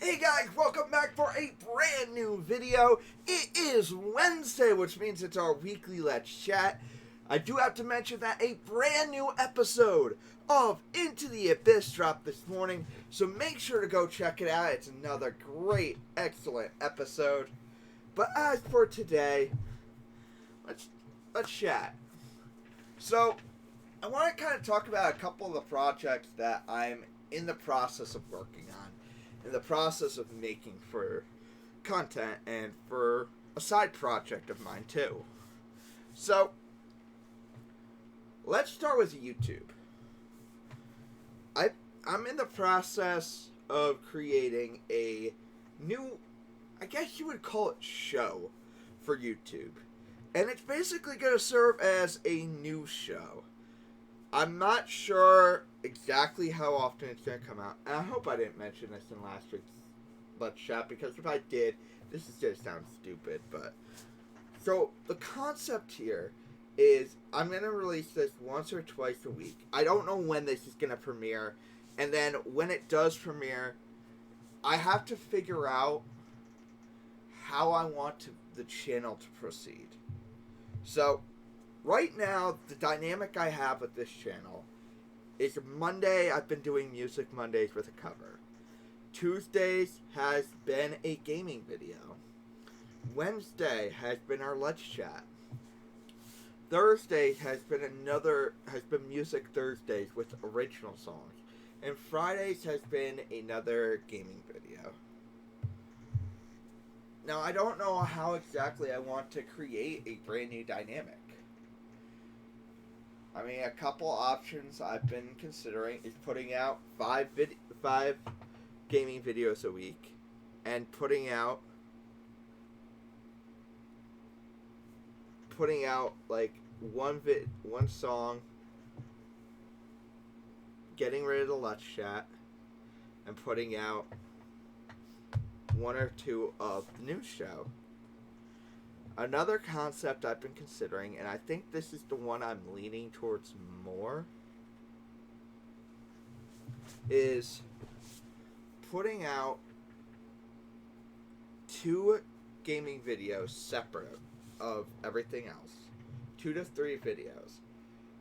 Hey guys, welcome back for a brand new video. It is Wednesday, which means it's our weekly Let's Chat. I do have to mention that a brand new episode of Into the Abyss dropped this morning, so make sure to go check it out. It's another great, excellent episode. But as for today, let's chat. So, I want to kind of talk about a couple of the projects that I'm in the process of working on. In the process of making for content and for a side project of mine too. So, let's start with YouTube. I'm in the process of creating a new, I guess you would call it, show for YouTube. And it's basically going to serve as a news show. I'm not sure exactly how often it's going to come out. And I hope I didn't mention this in last week's Let's Chat, because if I did, this is going to sound stupid. But so, the concept here is I'm going to release this once or twice a week. I don't know when this is going to premiere. And then when it does premiere, I have to figure out how I want the channel to proceed. So, right now, the dynamic I have with this channel is Monday, I've been doing Music Mondays with a cover. Tuesdays has been a gaming video. Wednesday has been our Let's Chat. Thursday has been Music Thursdays with original songs. And Fridays has been another gaming video. Now, I don't know how exactly I want to create a brand new dynamic. I mean, a couple options I've been considering is putting out five gaming videos a week, and putting out like one song, getting rid of the Let's Chat, and putting out one or two of the news show. Another concept I've been considering, and I think this is the one I'm leaning towards more, is putting out 2 gaming videos separate of everything else. 2 to 3 videos.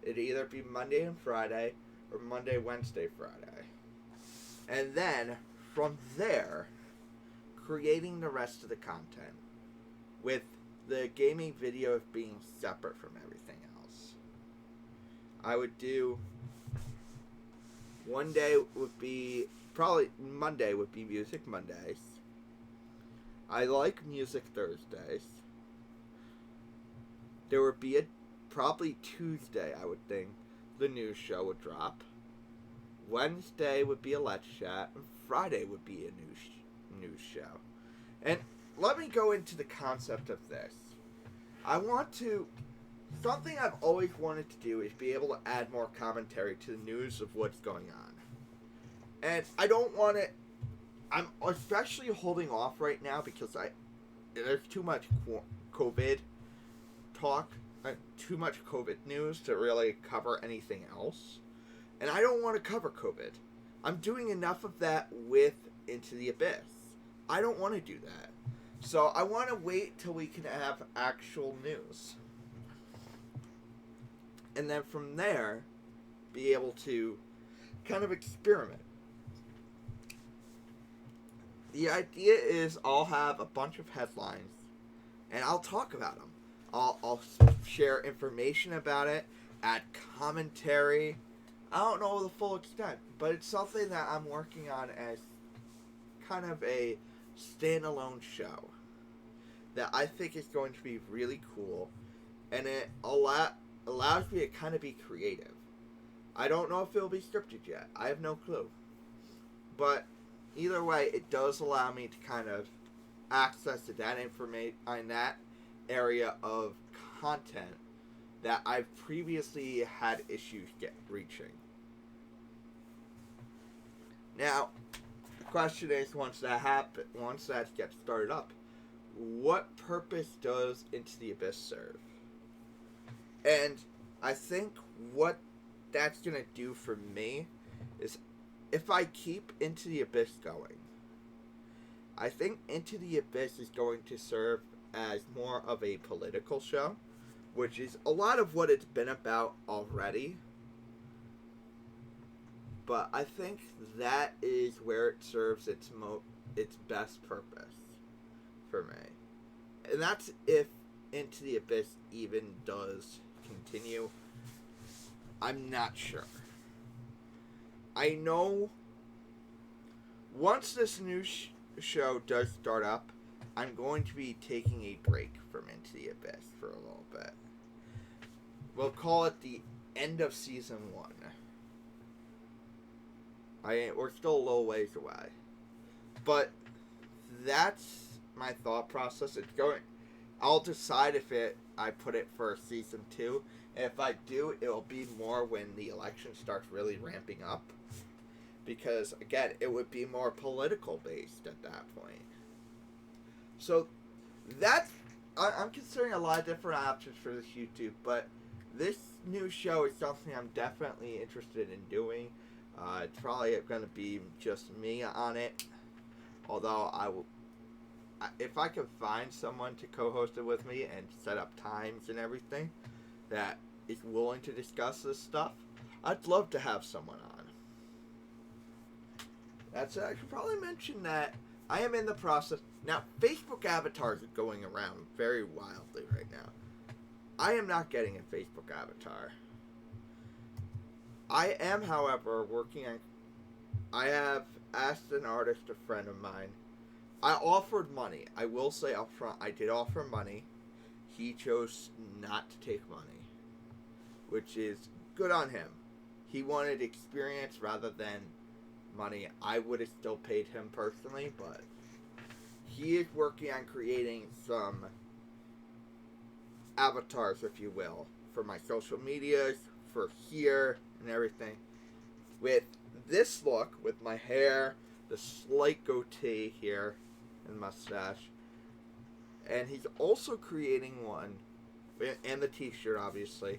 It'd either be Monday and Friday, or Monday, Wednesday, Friday. And then, from there, creating the rest of the content, with the gaming videos being separate from everything else. I would do one day would be probably Monday would be Music Mondays. I like Music Thursdays. There would be probably Tuesday, I would think, the news show would drop. Wednesday would be a Let's Chat, and Friday would be a news show. And let me go into the concept of this. Something I've always wanted to do is be able to add more commentary to the news of what's going on. And I don't want it, I'm especially holding off right now because there's too much COVID talk, too much COVID news to really cover anything else. And I don't want to cover COVID. I'm doing enough of that with Into the Abyss. I don't want to do that. So I want to wait till we can have actual news. And then from there, be able to kind of experiment. The idea is I'll have a bunch of headlines, and I'll talk about them. I'll share information about it, add commentary. I don't know the full extent, but it's something that I'm working on as kind of a standalone show that I think is going to be really cool, and it allows me to kind of be creative. I don't know if it'll be scripted yet. I have no clue. But either way, it does allow me to kind of access to that information in that area of content that I've previously had issues reaching. Now, the question is, once that gets started up, what purpose does Into the Abyss serve? And I think what that's going to do for me is if I keep Into the Abyss going, I think Into the Abyss is going to serve as more of a political show, which is a lot of what it's been about already. But I think that is where it serves its best purpose for me. And that's if Into the Abyss even does continue. I'm not sure. I know once this new show does start up, I'm going to be taking a break from Into the Abyss for a little bit. We'll call it the end of season 1. We're still a little ways away. But that's my thought process. I'll decide if I put it for season 2. And if I do, it'll be more when the election starts really ramping up. Because, again, it would be more political based at that point. So, I'm considering a lot of different options for this YouTube. But this new show is something I'm definitely interested in doing. It's probably going to be just me on it. Although if I can find someone to co-host it with me and set up times and everything that is willing to discuss this stuff, I'd love to have someone on. That's it. I should probably mention that I am in the process. Now, Facebook avatars are going around very wildly right now. I am not getting a Facebook avatar. I am, however, working on... I have asked an artist, a friend of mine. I offered money. I will say up front, I did offer money. He chose not to take money, which is good on him. He wanted experience rather than money. I would have still paid him personally, but he is working on creating some avatars, if you will, for my social medias, for here, and everything. With this look, with my hair, the slight goatee here, and mustache. And he's also creating one, and the t-shirt, obviously.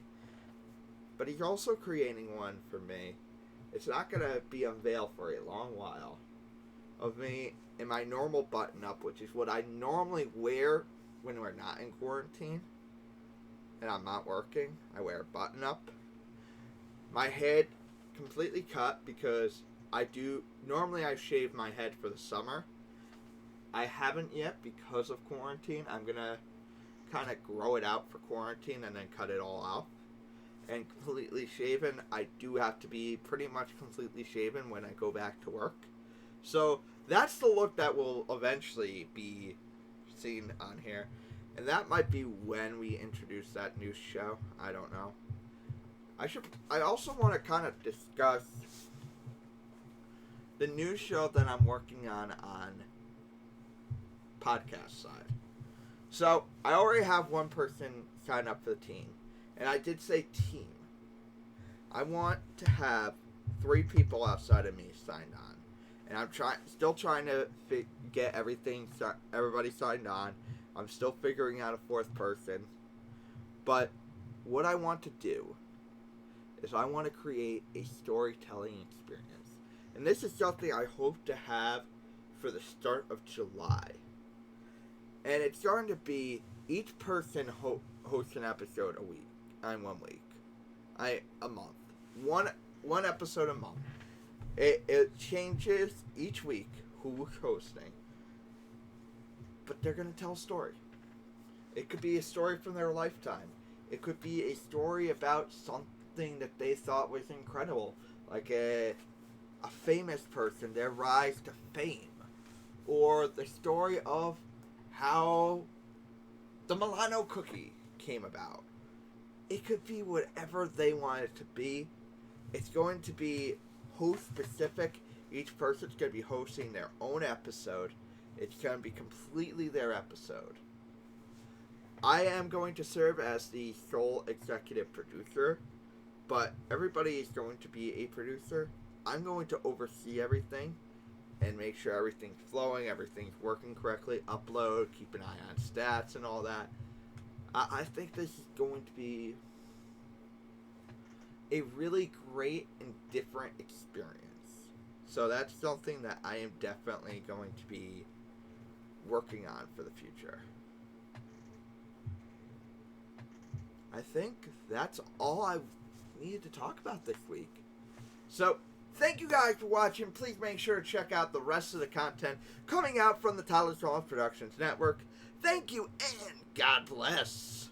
But he's also creating one for me. It's not going to be unveiled for a long while. Of me in my normal button-up, which is what I normally wear when we're not in quarantine. And I'm not working. I wear a button-up. My head completely cut because normally I shave my head for the summer. I haven't yet because of quarantine. I'm going to kind of grow it out for quarantine and then cut it all off. And completely shaven, I do have to be pretty much completely shaven when I go back to work. So that's the look that will eventually be seen on here. And that might be when we introduce that new show. I don't know. I also want to kind of discuss the new show that I'm working on podcast side. So I already have one person sign up for the team. And I did say team. I want to have 3 people outside of me signed on. And I'm still trying to get everybody signed on. I'm still figuring out a 4th person. But what I want to do is I want to create a storytelling experience. And this is something I hope to have for the start of July. And it's going to be each person hosts an episode a week. 1 week. A month. One episode a month. It changes each week who's hosting. But they're going to tell a story. It could be a story from their lifetime. It could be a story about something that they thought was incredible. Like a famous person, their rise to fame. Or the story of how the Milano cookie came about. It could be whatever they want it to be. It's going to be host specific. Each person's going to be hosting their own episode. It's going to be completely their episode. I am going to serve as the sole executive producer, but everybody is going to be a producer. I'm going to oversee everything and make sure everything's flowing, everything's working correctly, upload, keep an eye on stats and all that. I think this is going to be a really great and different experience. So that's something that I am definitely going to be working on for the future. I think that's all I needed to talk about this week. So, thank you guys for watching. Please make sure to check out the rest of the content coming out from the Tyler Strong Productions Network. Thank you, and God bless.